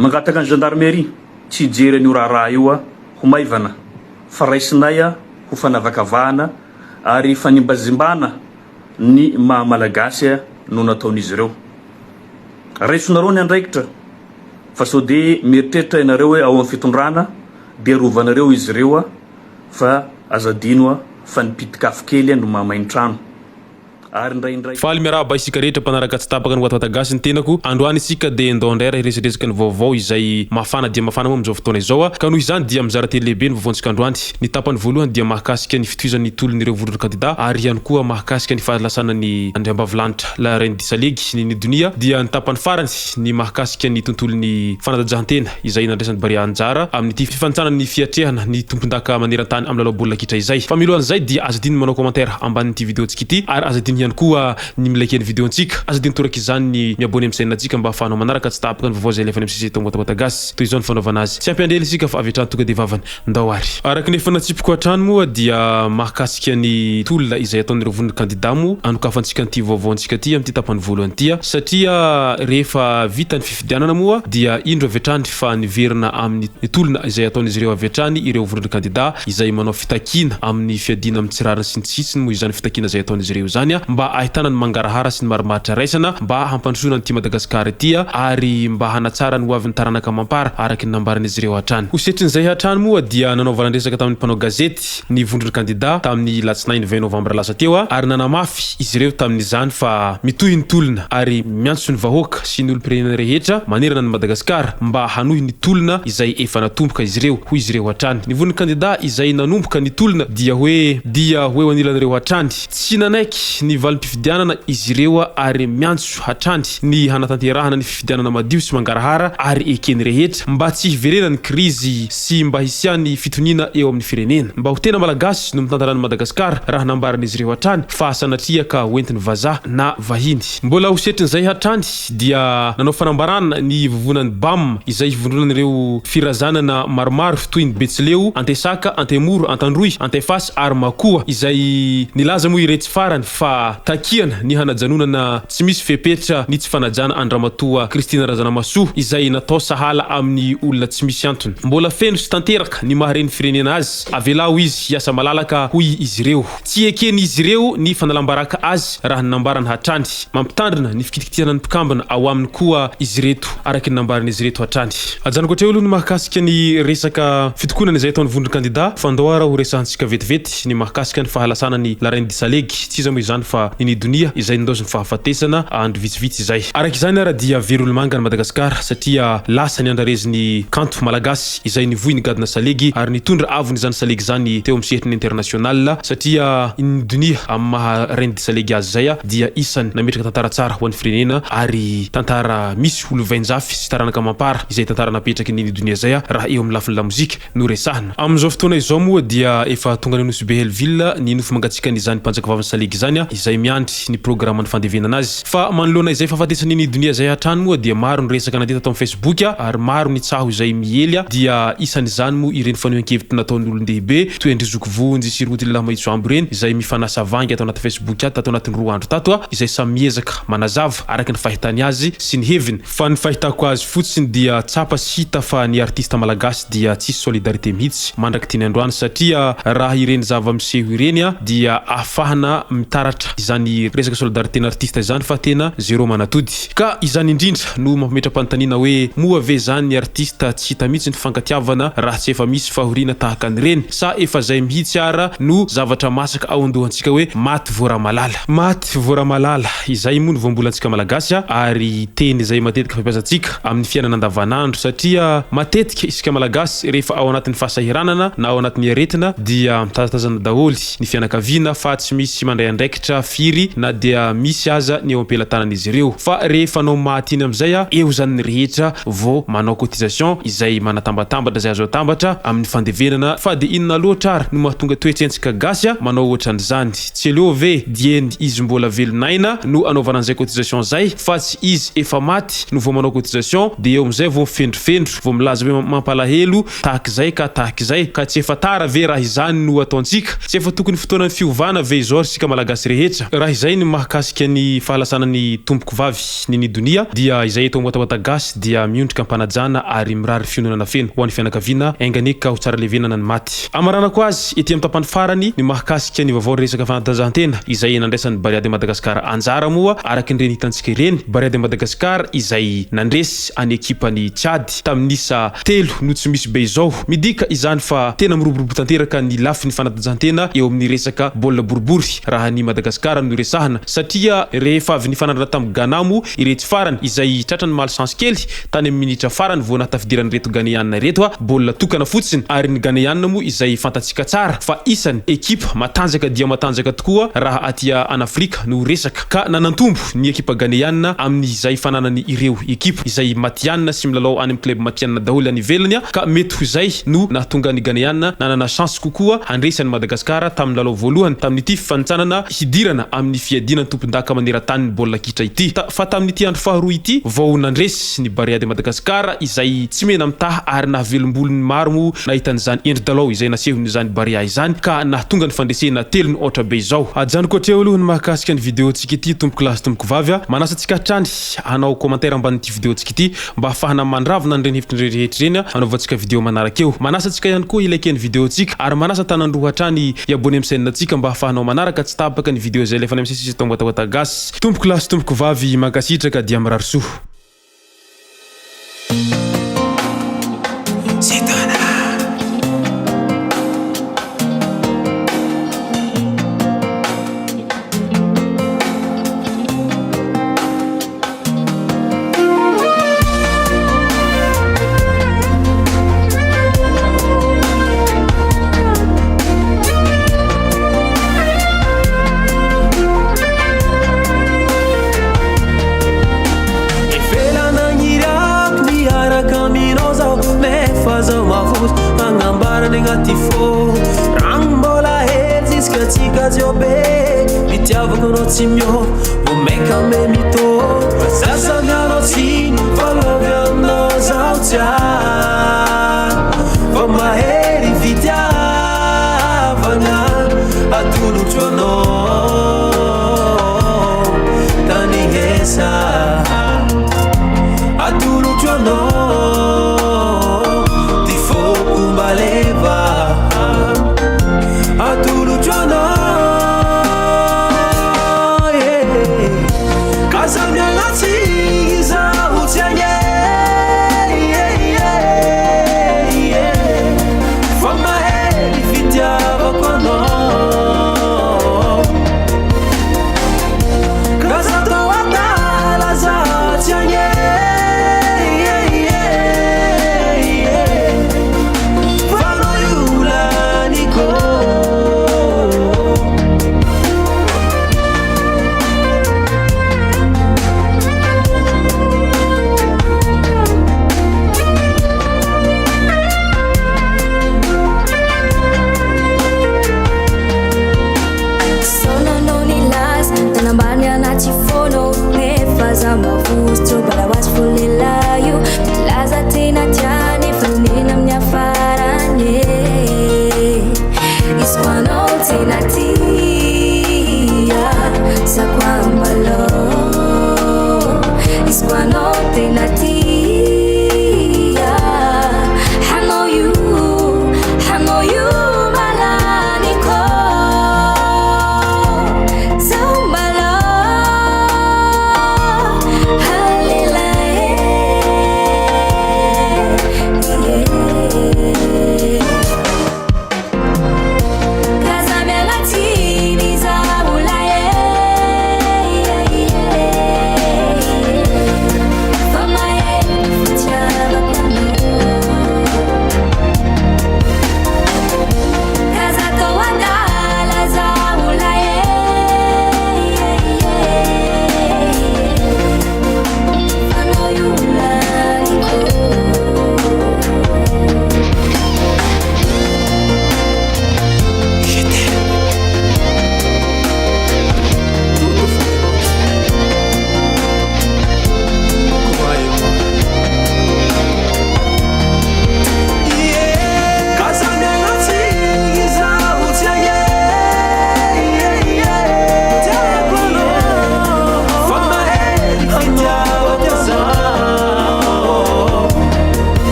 mangataka ny gendarmerie tsy jery ny raharaha io ho maivana fa raisinay ho fanavakavahana ary fanimbazimbana ny malagasy no nataon'izy ireo. Raisonareo ny andraikitra fa sao de mieritreritra ianareo hoe ao amin'ny fitondrana dia rovanareo izy ireo fa azadino fa nipitikafo kely no mahamain-trano. Faly miarahaba isika rehetra mpanaraka tsy tapaka ny Nouveaute gasy ny tenako. Androany isika dia ndondrera hiresadresaka ny vaovao izay mafana dia mafana moa amin'izao fotoana izao ka noho izany dia mizara teny lehibe ny vaovaontsika androany. Ny tapany voalohany dia mahakasika ny fitohizan'ny tolon'ireo vorona kandida ary ihany koa mahakasika ny fahalasana ny andriambavilanitra la reine du salegy ny dunia. Dia ny tapany farany ny mahakasika ny tontolon'ny fanadajahantena izay nandraisan'ny BAREA anjara amin'ny fifantsana ny fiatrehana ny tompondaka maneran-tany amin'ny lalao-baolina kitra izay. Fa milohan'izay dia azadiny manao commentaire ambanin'ity vidéontsika ity ary azadiny ihany koa ny milike ny vidéontsika. Azadiny toraka izany ny miabone amin'ny chaîne-ntsika mba ahafahanao manaraka tsy tapaka ny vaovao izay alefa ny MCC tao Nouveaute gasy. Toy izao ny fanaovana azy. Tsy ampiandrely isika fa avy hatrany tonga dia vavany ndao ary. Araka ny efa natsipiko hatrany moa dia mahakasika ny tolona izay ataon'ireo vonona kandida mo anokafantsika an'ity vaovaontsika ty amin'ity tapany voalohany ty satria rehefa vita ny fifidianana moa dia indro avy hatrany fa niverina amin'ny tolona izay ataon'izy ireo avy hatrany ireo vonona kandida izay manao fitakina amin'ny fiadina amin'ny tsirariny sy ny tsitsiny moa izany fitakina izay ataon'izy ireo zany mba ahitana ny mangarahara sy ny marimaritra raisana mba hampandrosoana ny ty Madagascar ity ary mba hanatsara ny hoavin'ny taranaka mampara araky ny nambaran'izy ireo hatrany. Hosetrin'izay hatrany moa dia nanaovana resaka tamin'ny mpanao gazety ny vondrona kandida tamin'ny latsinainy 20 novambra lasa teo ary nanamafy izy ireo tamin'izany fa mitohy ny tolona ary miantso ny vahoaka sy ny olom-pirenena rehetra manerana ny Madagascar mba hanohy ny tolona izay efa natomboka izy ireo hoy izy ireo hatrany. Ny vondrona kandida izay nanomboka ny tolona dia hoe ho anilan'ireo hatrany tsy nanaiky ny valim-pifidianana izy ireo ary miantso hatrany ny hanatanterahana ny fifidianana madio sy mangarahara ary ekeny rehetra mba tsy hiverena ny krizy sy mba hisiany fitoniana eo amin'ny firenena mba ho tena malagasy no mitantarany Madagascar raha nambaran'izy ireo hatrany fa sanatria ka hoentiny vazaha na vahiny. Mbola hosetrin'izay hatrany dia nanao fanambarana ny vovonan'ny BAM izay hivondronan'ireo firazanana maromaro toy ny Betsileo, Antesaka, Antemoro, Antandroy, Antefasy ary Makoa izay nilaza moa iretsy farany fa takiana ny hanajanonana tsy misy fepetra ny tsy fanajana Andramatoa Kristina Razanamasoa izay natao sahala amin'ny olona tsy misy antony. Mbola feno sy tanteraka ny mahareny firenena azy avelao izy hiasa malalaka hoy izy ireo tsy ekeny izy ireo ny fanalambaraka azy raha ny nambarany hatrany mampitandrina ny fikitikitiana ny mpikambana ao aminy koa izy reto araky ny nambarany izy reto hatrany. Ajanoko hatreo aloha ny mahakasika ny resaka fitokonana izay ataon'ny vondrona kandida fa ndao ara ho resahantsika vetivety ny mahakasika ny fahalasana ny la reine du salegy tsy iza moa izany fa ny dunia izay ndozony fahafatesana andro vitsivitsy izay. Araka izany ara dia verolo manga ny Madagascar satria lasa ny andrareziny kanto malagasy izay nivohy ny gadina salegy ary nitondra avony izany salegy zany teo amin'ny sehatry ny international satria ny dunia amin'ny maha reine du salegy azy zay dia isany nametraka tantara tsara ho an'ny firenena ary tantara misy olo vainjafy sy taranaka mampara izay tantara napetraky ny dunia zay raha eo amin'ny lafiny la mozika no resahana. Amin'izao fotoana izao moa dia efa tonga ny nosy Behelville ny nofo mangatsika n'izany mpanjaka vavany salegy zany izay miandry ny programme ny fandevenana azy fa manoloana izay fahafatesany ny dunia zay hatrany moa dia maro ny resaka nadita tao amin'ny Facebook ary maro ny tsaho izay miely dia isan'izany moa ireny fanehoan-kevitra nataon'ny olon-dehibe toy ny zokovonjy sy roty lahy mahitso ambo reny izay mifanasa vangy atao anaty Facebook tato anatin'ny 2 andro tato izay samy miezaka manazava araky ny fahitany azy sy ny heviny fa ny fahitako azy fotsiny dia tsapa sy hita fa ny artista malagasy dia tsisy solidarité mihitsy mandraky tiany androany satria raha ireny zava-miseho ireny dia afahana mitaratra izany resaka solidarité n'artiste izany fa tena zéro manatody ka izany indrindra no mampimetra-panontaniana hoe moa ve zany ny artiste tsy hita mihitsy ny fankatiavana raha tsy efa misy fahoriana tahaka an'ireny sa efa zay mihitsy ara no zavatra masaka ao andohantsika hoe maty vora malala izay moa ny voambolantsika malagasy ary teny izay matetika fampiasantsika amin'ny fiainana andavanandro satria matetika isika malagasy rehefa ao anatin'ny fahasahiranana na ao anatin'ny aretina dia mitazatazana daholy ny fianakaviana fa tsy misy mandray andraikitra firy na dia misy aza ny eo ampelantanan'izy ireo fa rehefa anao mahatiny am'izay eo zany ny rehetra vao manao cotisation izay manatambatambatra zay azo atambatra amin'ny fandevenana fa de inona loatra ary no mahatonga toetrentsika gasy manao ohatran'izany tsy eleo ve dieny izy mbola velonaina no anaovana an'izay cotisation zay fa tsy izy efa maty no vao manao cotisation de eo am'izay vao mifendrofendro vao milaza hoe mampalahelo tahak'izay ka tsy efa tara ve raha izany no ataontsika tsy efa tokony fotoana ny fiovana ve izao sika malagasy rehetra fetra raha izay ny mahakasika ny fahalasana ny tompoko vavy ny donia dia izay eto Nouveaute gasy dia miondrika ampanajana ary mirary fiononana feno ho an'ny fianakaviana enganeka ho tsara levenana ny maty amarana ko azy ety amin'ny tapany farany ny mahakasika ny vaovao resaka fanatanjahantena izay nandresan'ny BAREA de Madagascar anjara moa araky ny reny hitantsika ireny BAREA de Madagascar izay nandresy any ekipany Tchad tamin'isa 3 no tsy misy be izao midika izany fa tena miroborobo tanteraka ny lafiny fanatanjahantena eo amin'ny resaka baolina boribory raha ny Madagascar no resahana satria rehefa avy ny fanandrana tamin'ny Ghana mo iretsy farany izay tratrany malchance kely tany amin'ny minitra farany vao natafidirany reto Ghanéanina reto baolina tokana fotsiny ary ny Ghanéanina mo izay fantatsika tsara fa isany ekipa matanjaka dia matanjaka tokoa raha atia an Afrika no resaka ka nanantombo ny ekipa Ghanéanina amin'izay fananany ireo ekipa izay matianina sy milalao any amin'ny club matianina daholo any ivelany ka mety ho zay no nahatonga ny Ghanéanina nanana chance kokoa handresany Madagascar tamin'ny lalao voalohany tamin'ity fanitsanana hidirana amin'ny fiadinany tompondaka maneran-tany ny baolina kitra ity fa tamin'ity andro faharoa ity vao nandresy ny BAREA de Madagascar izay tsy mena mitaha ary nahavelombolony maro mo nahitan'izany endry dalao izay nasehony izany BAREA izany ka nahatonga ny fandresena 3 ohatra be izao ajano koatreo aloha ny mahakasika ny vidéo tsika ity tompoko lasy tompoko vavy manasa tsika hatrany hanao commentaire ambanin'ity vidéo tsika ity mba ahafahana mandravona ny reny hevitry rehetra reny hanaovantsika vidéo manarakeo manasa tsika ihany koa ilaiky ny vidéo tsika ary manasa tanandroa hatrany iabone amin'ny chaîne tsika mba ahafahanao manaraka tsy tapaka ny vidéo zay lefa misy tao Nouveaute gasy tompoko lasy tompoko vavy mankasitraka dia mirarisoa Rambola hezis katika jobe Mitiavo kono timyo Umeka me mito Sasa miano sin Valovya no zautia Vama heri vidya Vanga Atulu chono Tani hesa Atulu chono